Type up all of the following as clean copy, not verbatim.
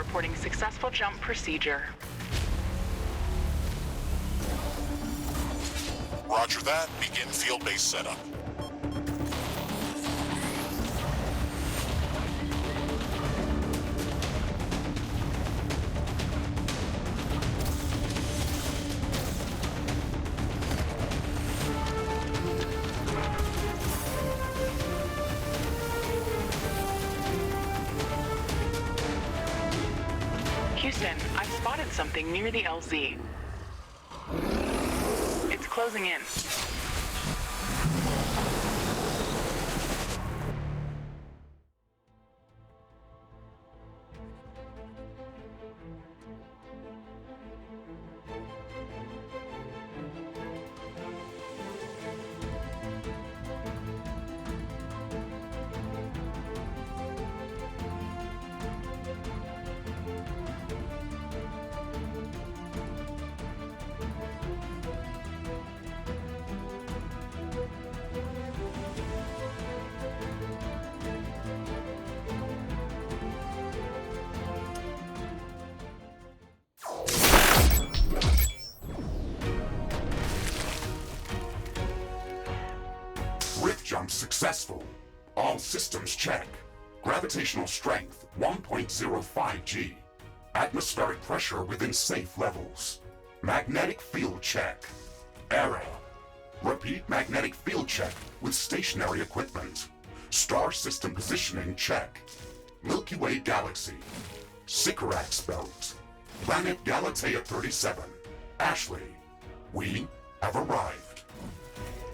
reporting successful jump procedure. Roger that. Begin field-based setup. Houston, I've spotted something near the LZ. It's closing in. Jump successful. All systems check. Gravitational strength 1.05 G. Atmospheric pressure within safe levels. Magnetic field check. Error. Repeat magnetic field check with stationary equipment. Star system positioning check. Milky Way galaxy. Sycorax belt. Planet Galatea 37. Ashley, we have arrived.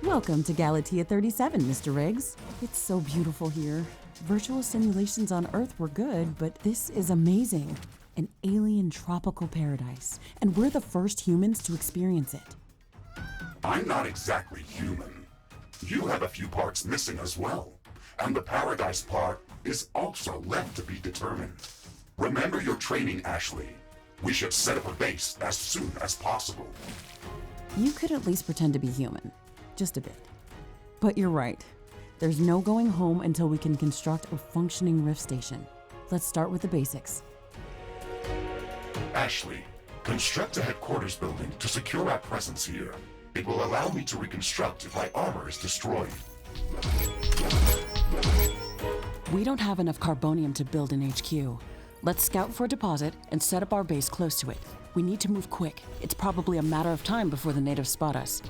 Welcome to Galatea 37, Mr. Riggs. It's so beautiful here. Virtual simulations on Earth were good, but this is amazing. An alien tropical paradise, and we're the first humans to experience it. I'm not exactly human. You have a few parts missing as well, and the paradise part is also left to be determined. Remember your training, Ashley. We should set up a base as soon as possible. You could at least pretend to be human. Just a bit. But you're right. There's no going home until we can construct a functioning Rift station. Let's start with the basics. Ashley, construct a headquarters building to secure our presence here. It will allow me to reconstruct if my armor is destroyed. We don't have enough carbonium to build an HQ. Let's scout for a deposit and set up our base close to it. We need to move quick. It's probably a matter of time before the natives spot us.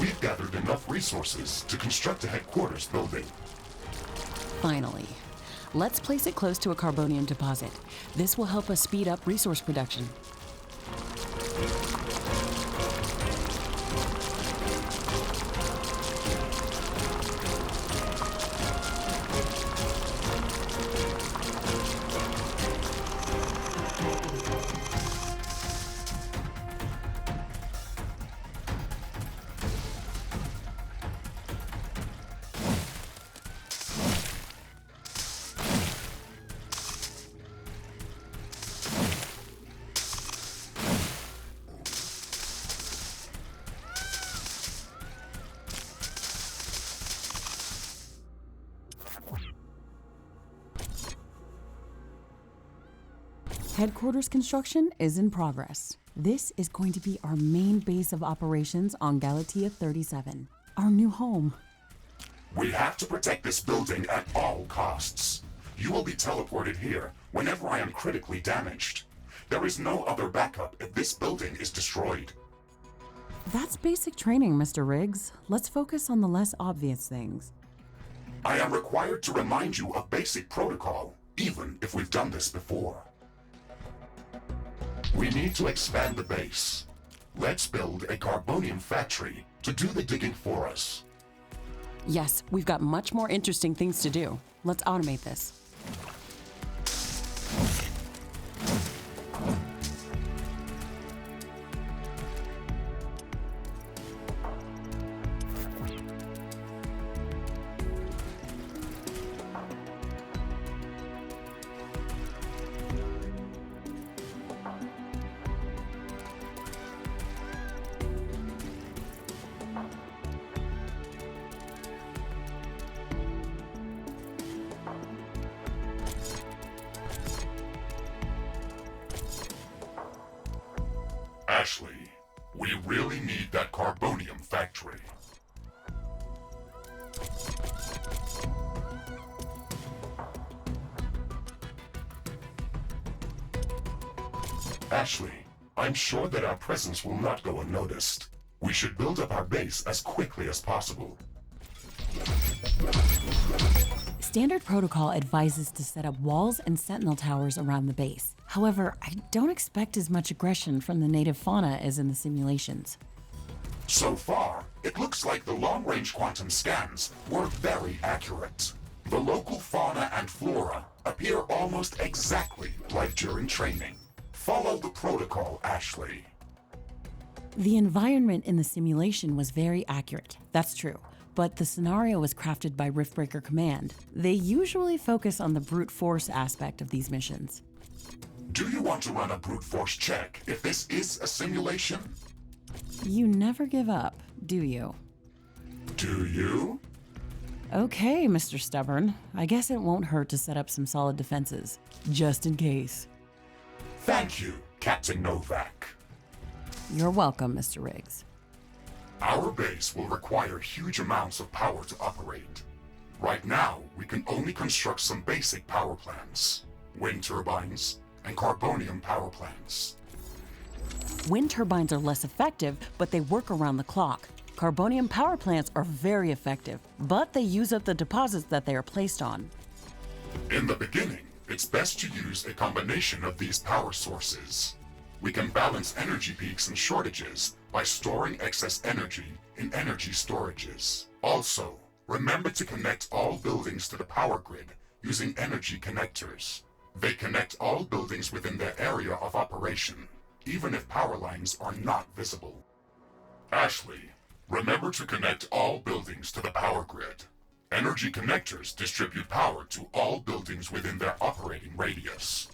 We've gathered enough resources to construct a headquarters building. Finally. Let's place it close to a carbonium deposit. This will help us speed up resource production. Headquarters construction is in progress. This is going to be our main base of operations on Galatea 37, our new home. We have to protect this building at all costs. You will be teleported here whenever I am critically damaged. There is no other backup if this building is destroyed. That's basic training, Mr. Riggs. Let's focus on the less obvious things. I am required to remind you of basic protocol, even if we've done this before. We need to expand the base. Let's build a carbonium factory to do the digging for us. Yes, we've got much more interesting things to do. Let's automate this. Ashley, we really need that carbonium factory. Ashley, I'm sure that our presence will not go unnoticed. We should build up our base as quickly as possible. Standard protocol advises to set up walls and sentinel towers around the base. However, I don't expect as much aggression from the native fauna as in the simulations. So far, it looks like the long-range quantum scans were very accurate. The local fauna and flora appear almost exactly like during training. Follow the protocol, Ashley. The environment in the simulation was very accurate, that's true. But the scenario was crafted by Riftbreaker Command. They usually focus on the brute force aspect of these missions. Do you want to run a brute force check if this is a simulation? You never give up, do you? Do you? Okay, Mr. Stubborn. I guess it won't hurt to set up some solid defenses, just in case. Thank you, Captain Novak. You're welcome, Mr. Riggs. Our base will require huge amounts of power to operate. Right now, we can only construct some basic power plants, wind turbines, and carbonium power plants. Wind turbines are less effective, but they work around the clock. Carbonium power plants are very effective, but they use up the deposits that they are placed on. In the beginning, it's best to use a combination of these power sources. We can balance energy peaks and shortages by storing excess energy in energy storages. Also, remember to connect all buildings to the power grid using energy connectors. They connect all buildings within their area of operation, even if power lines are not visible. Ashley, remember to connect all buildings to the power grid. Energy connectors distribute power to all buildings within their operating radius.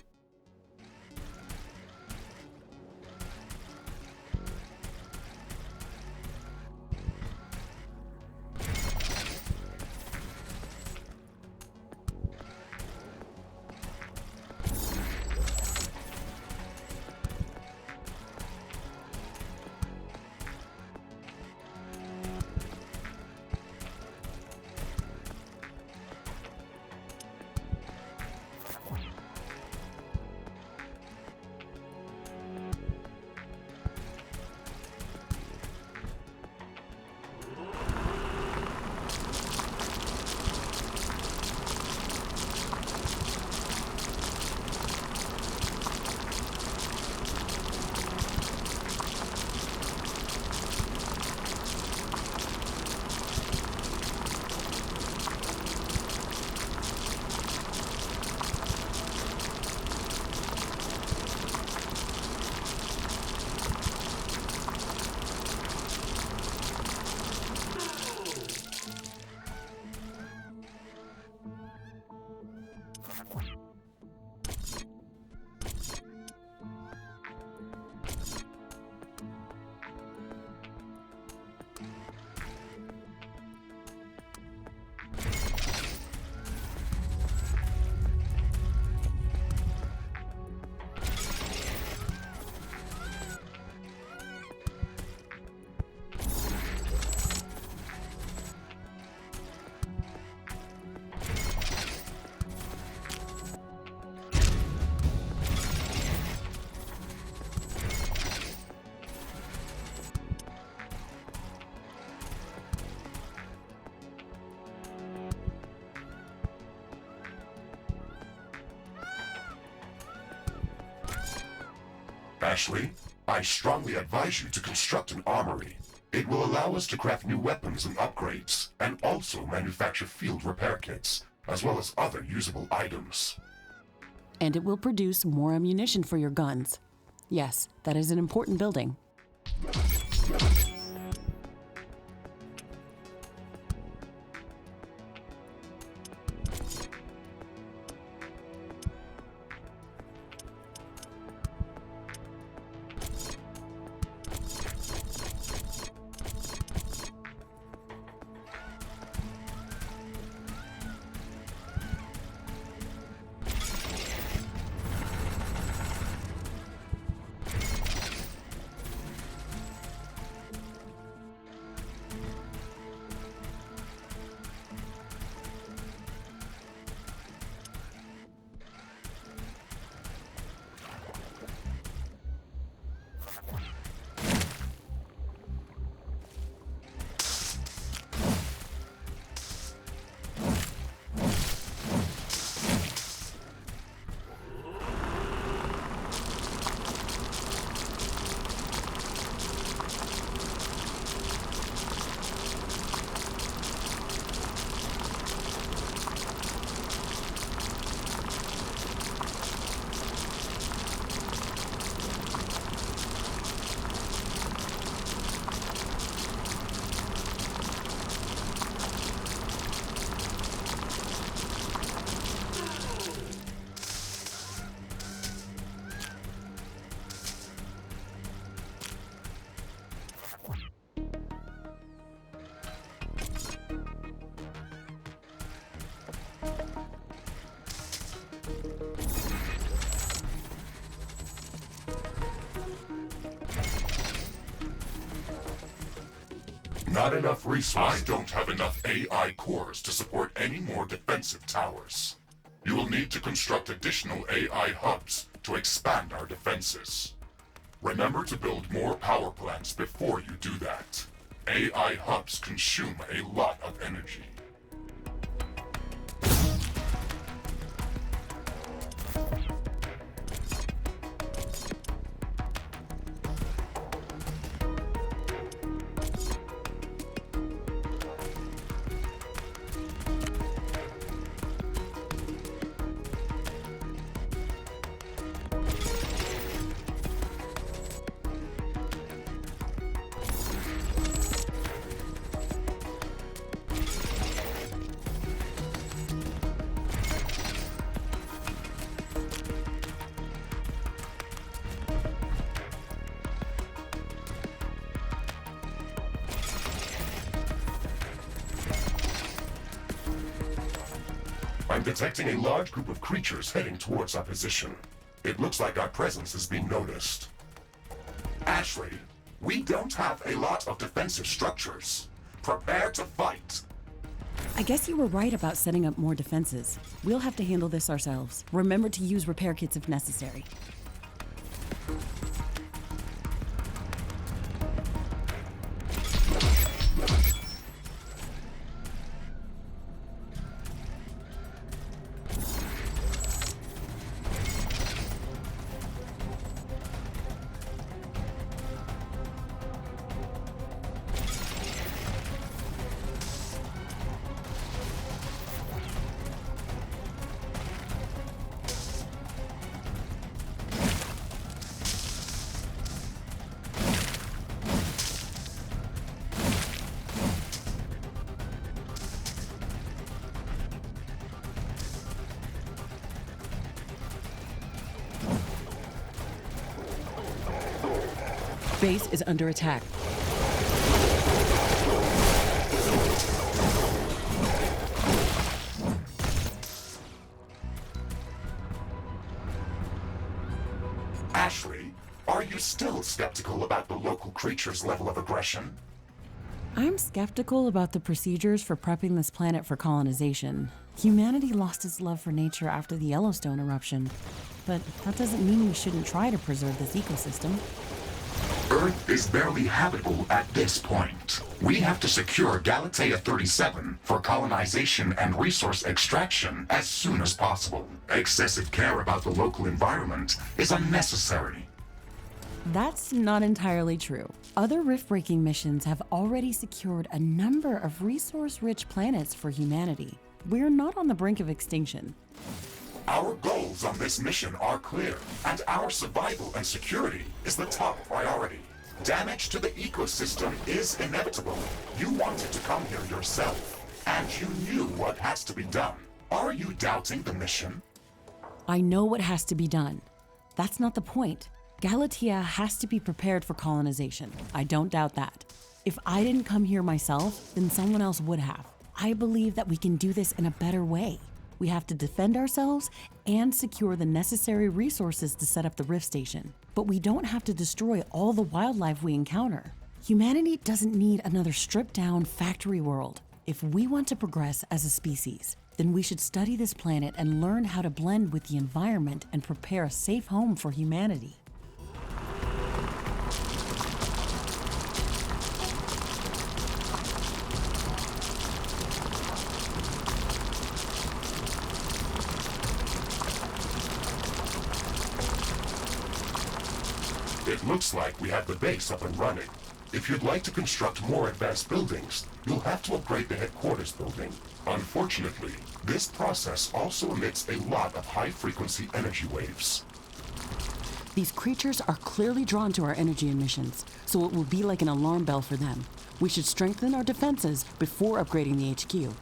Ashley, I strongly advise you to construct an armory. It will allow us to craft new weapons and upgrades, and also manufacture field repair kits, as well as other usable items. And it will produce more ammunition for your guns. Yes, that is an important building. Not enough resources. I don't have enough AI cores to support any more defensive towers. You will need to construct additional AI hubs to expand our defenses. Remember to build more power plants before you do that. AI hubs consume a lot of energy. I'm detecting a large group of creatures heading towards our position. It looks like our presence is being noticed. Ashley, we don't have a lot of defensive structures. Prepare to fight. I guess you were right about setting up more defenses. We'll have to handle this ourselves. Remember to use repair kits if necessary. Base is under attack. Ashley, are you still skeptical about the local creature's level of aggression? I'm skeptical about the procedures for prepping this planet for colonization. Humanity lost its love for nature after the Yellowstone eruption, but that doesn't mean we shouldn't try to preserve this ecosystem. Earth is barely habitable at this point. We have to secure Galatea 37 for colonization and resource extraction as soon as possible. Excessive care about the local environment is unnecessary. That's not entirely true. Other rift-breaking missions have already secured a number of resource-rich planets for humanity. We're not on the brink of extinction. Our goals on this mission are clear, and our survival and security is the top priority. Damage to the ecosystem is inevitable. You wanted to come here yourself, and you knew what has to be done. Are you doubting the mission? I know what has to be done. That's not the point. Galatea has to be prepared for colonization. I don't doubt that. If I didn't come here myself, then someone else would have. I believe that we can do this in a better way. We have to defend ourselves and secure the necessary resources to set up the Rift Station. But we don't have to destroy all the wildlife we encounter. Humanity doesn't need another stripped-down factory world. If we want to progress as a species, then we should study this planet and learn how to blend with the environment and prepare a safe home for humanity. It looks like we have the base up and running. If you'd like to construct more advanced buildings, you'll have to upgrade the headquarters building. Unfortunately, this process also emits a lot of high-frequency energy waves. These creatures are clearly drawn to our energy emissions, so it will be like an alarm bell for them. We should strengthen our defenses before upgrading the HQ.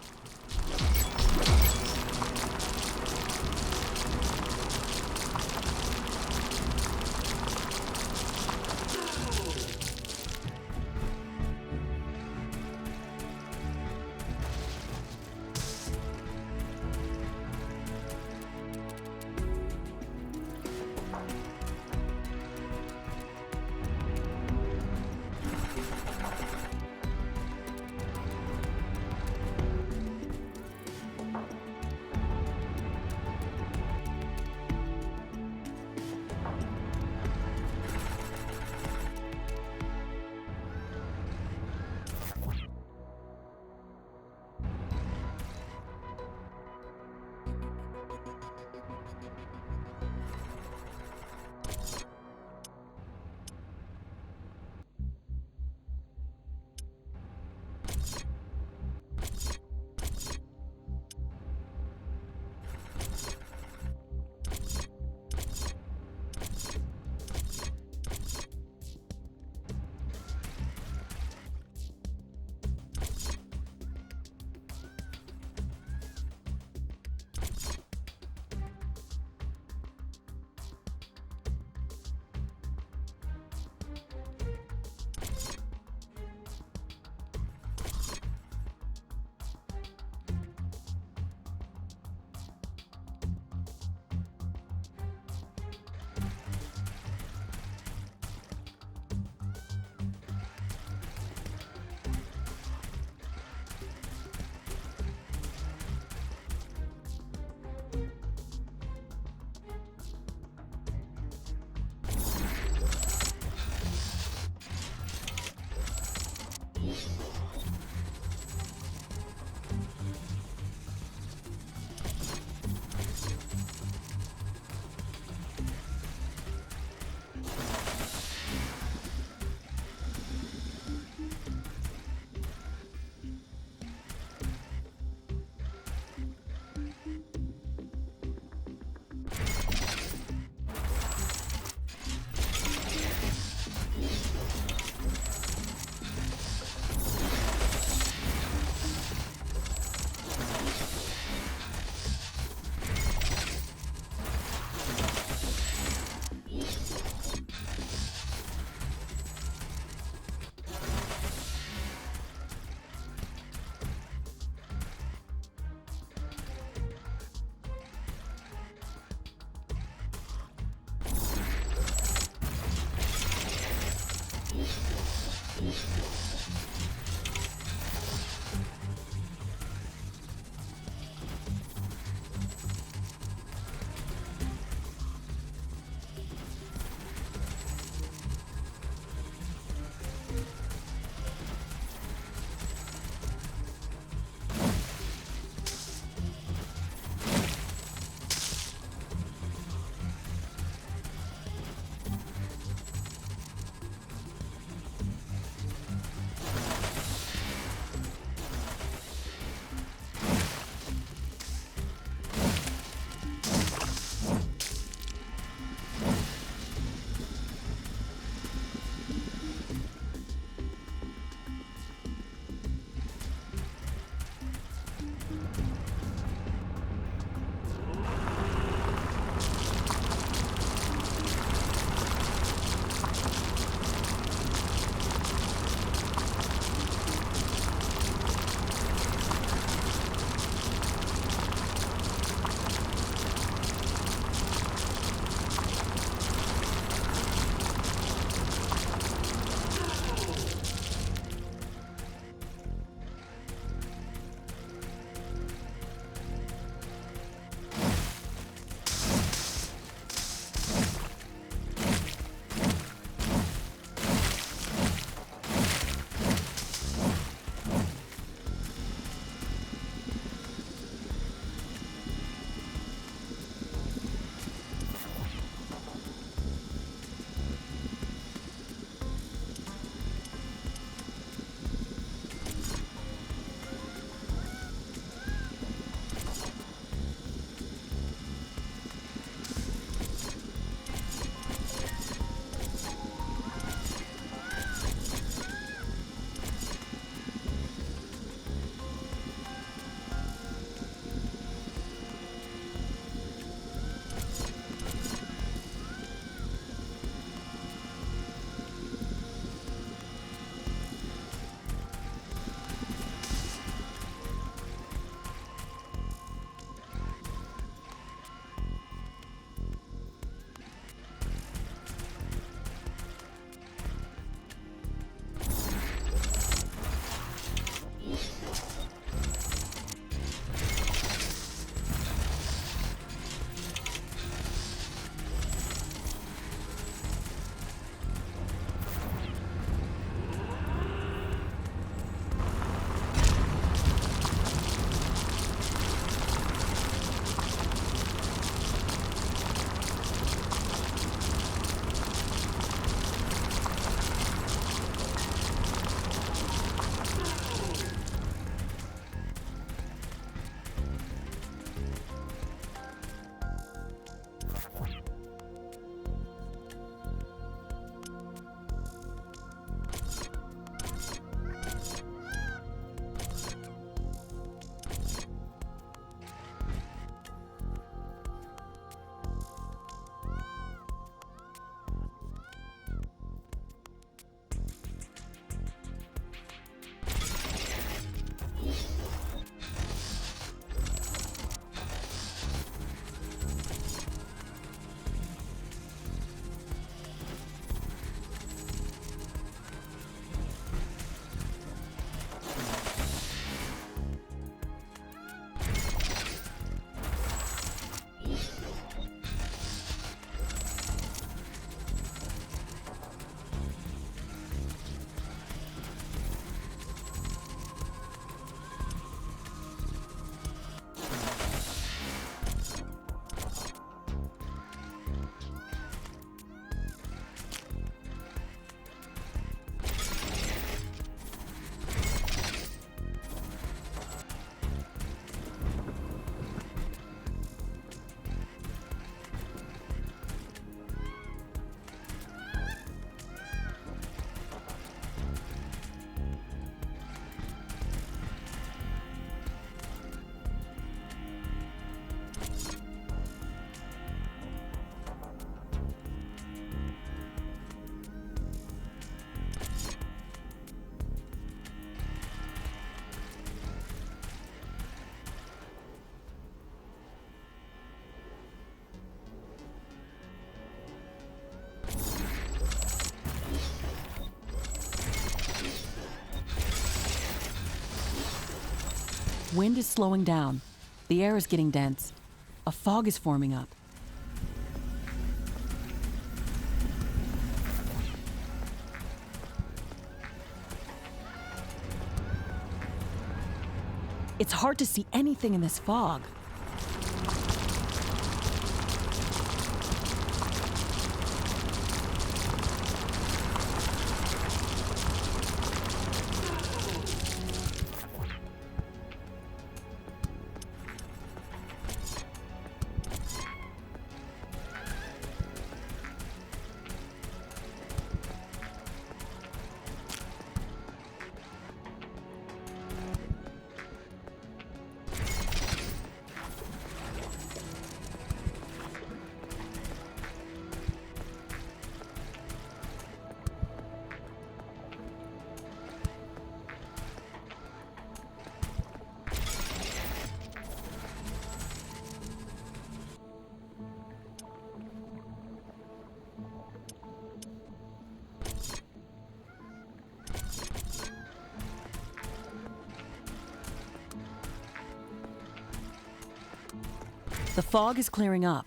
Wind is slowing down. The air is getting dense. A fog is forming up. It's hard to see anything in this fog. The fog is clearing up.